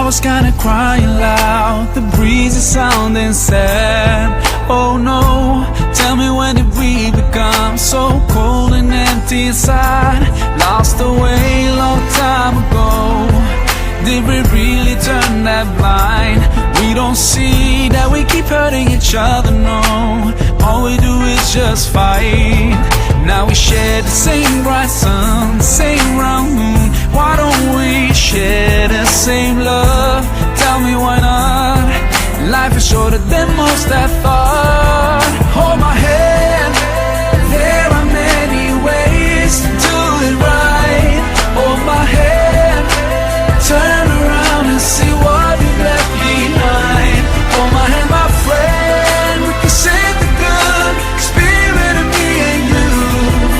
was kinda crying loud, the breeze is sounding sad. Oh no, tell me when did we become so cold and empty inside? Lost away a long time ago. Did we really turn that blind? We don't see that we keep hurting each other, no. All we do is just fight. Now we share the same bright sun, same round moon. Why don't we share the same love? Tell me why not? Life is shorter than most I thought. Hold my hand, there are many ways to do it right. Hold my hand, turn around and see what you left behind. Hold my hand, my friend, we can save the good spirit of me and you.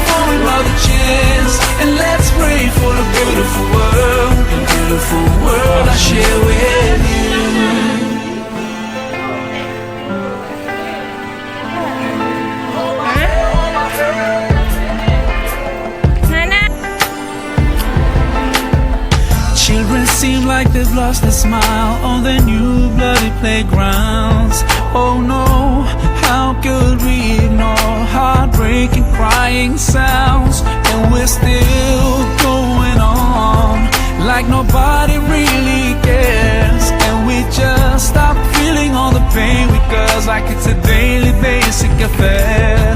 For another chance, and let's pray for the beautiful world, the beautiful world I share with you. Children seem like they've lost their smile on their new bloody playgrounds. Oh no, how could we ignore heartbreaking crying sounds? And we're still going on like nobody really cares. And we just stop feeling all the pain we cause like it's a daily basic affair.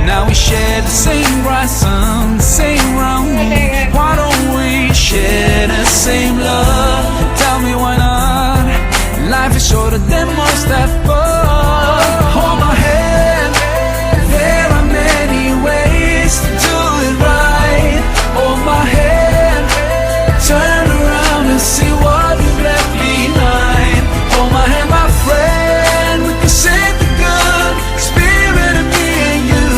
Now we share the same bright sun, same round moon. Why don't we share the same love? Tell me why not? Life is shorter than most I thought. Hold my hand, there are many ways to do it right. Hold my hand, turn around and see what you left behind. Hold my hand, my friend, we can save the good spirit of me and you.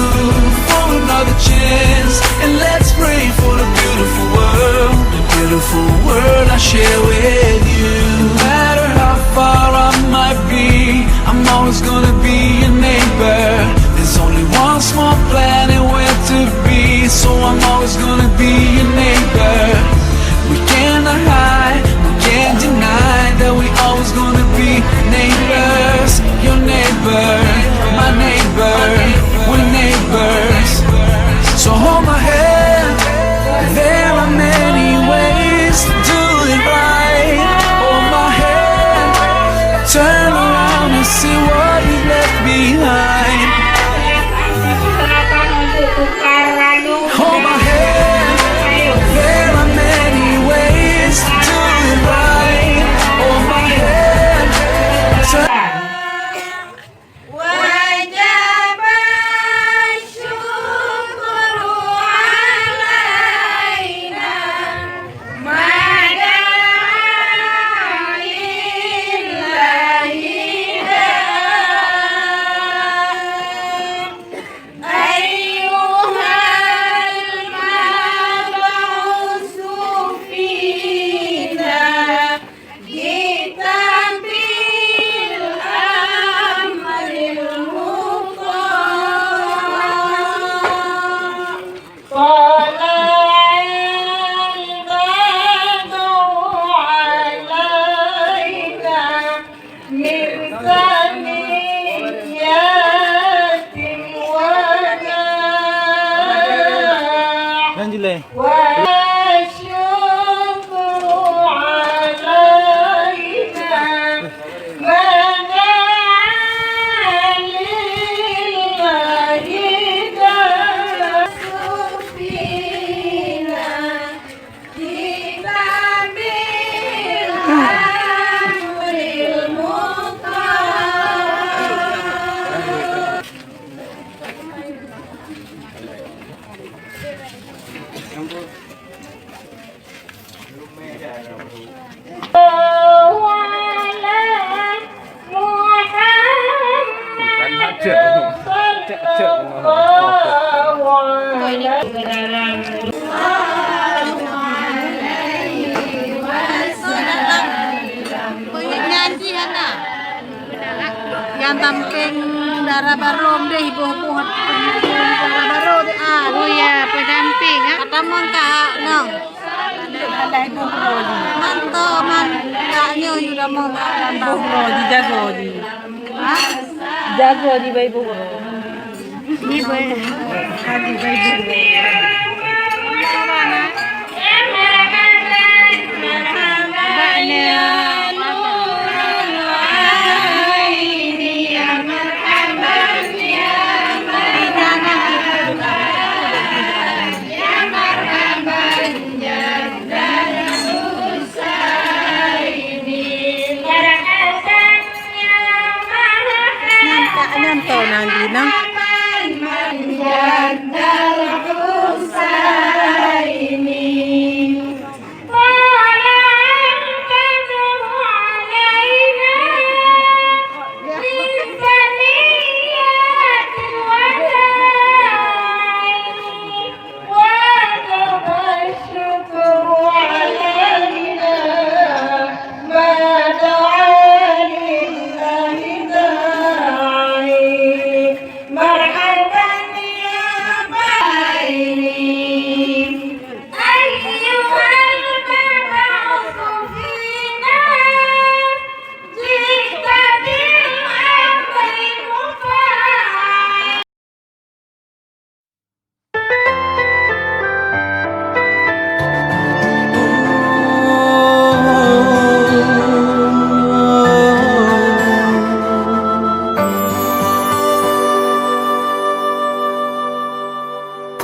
For another chance, and let's pray for the beautiful world, the beautiful world I share with you. No matter how far I might be, I'm always gonna be your neighbor. There's only one small planet where to be, so I'm always gonna be your neighbor. We cannot hide, we can't deny that we always gonna be neighbors. Your neighbor, my neighbor, we're neighbors. So hold my hand, there are many ways to do it right. Hold my hand, turn around and see what we left behind. Hold my hand, there are many ways to do it right. Hold my hand, turn. وجب الشكر علينا ما دعا لله أيها المبعوث فينا جئت بالأمر المطاع طلع البدر عليك من ثنيات الوداع Anjile. والشكر علينا ما دعا لله فينا جئت بالأمر المطاع Yang tamking darah barom deh ibu-ibu darah barom deh Oh ya, pendamping ha. kata mong ka no Halay buhrodi. Manto man kanyo yuda mo kan Buhrodi jagodi. ha Jagodi bay buhrodi. di boy Hadi bay buhrodi. Nanto nanti nang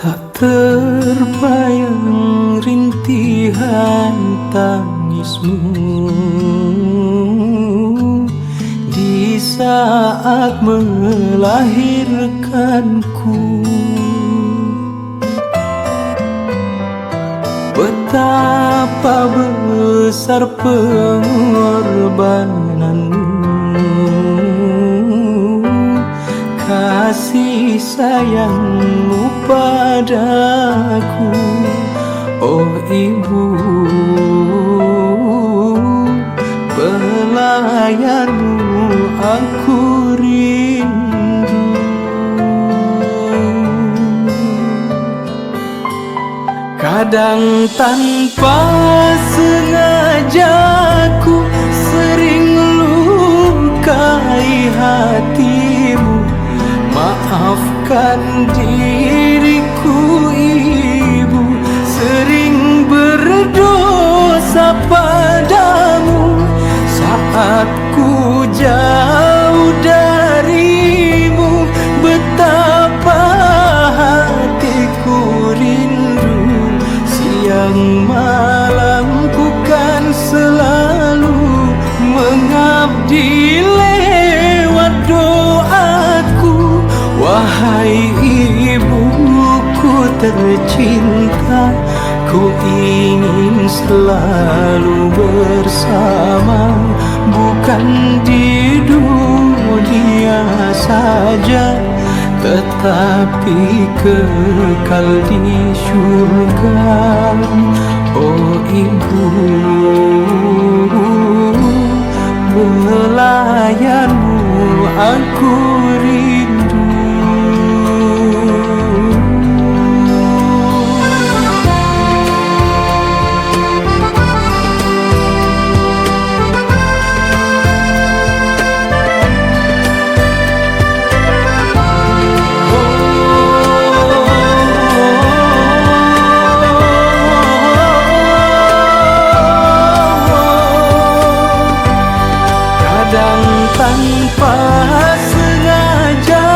Tak terbayang rintihan tangismu di saat melahirkanku. Betapa besar pengorbananmu, kasih sayangmu padaku, oh ibu, pelayanmu aku rindu. Kadang tanpa sengaja ku sering lukai hatimu. Maafkan diriku ibu, sering berdosa padamu saat ku jauh darimu. Betapa hatiku rindu, siang malam ku kan selalu mengabdi lewat doaku. Wahai ibuku tercinta, ku ingin selalu bersama, bukan di dunia saja, tetapi kekal di surga. Oh ibu, melayanmu aku rindu. Kadang tanpa sengaja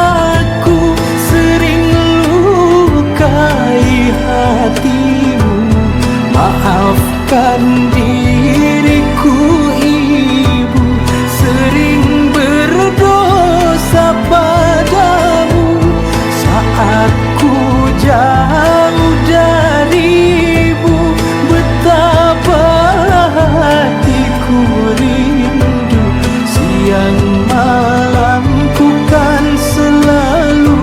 ku sering lukai hatimu. Maafkan diriku ibu, sering berdosa padamu saat ku jauh darimu. Betapa hatiku rindu, siang malam ku kan selalu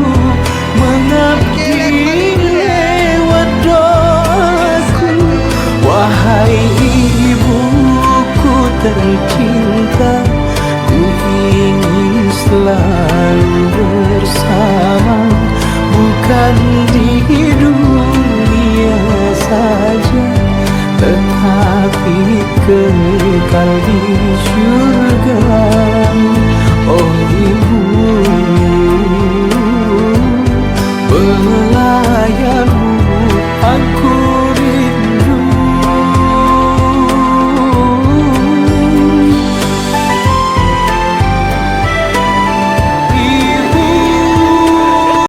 mengabdi lewat doaku. Wahai ibuku tercinta, ku ingin selalu bersama, bukan di dunia saja, tetapi kekal di syurga. Oh ibu, pelayan